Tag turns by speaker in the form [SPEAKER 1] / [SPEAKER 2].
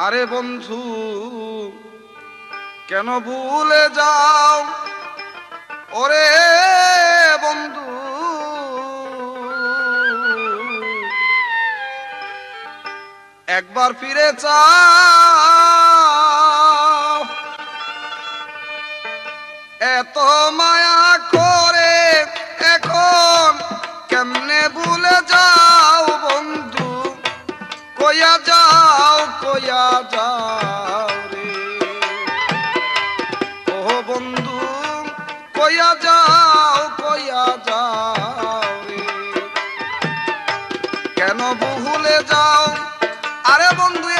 [SPEAKER 1] আরে বন্ধু কেন ভুলে যাও ওরে বন্ধু, একবার ফিরে চাও। এত মায়া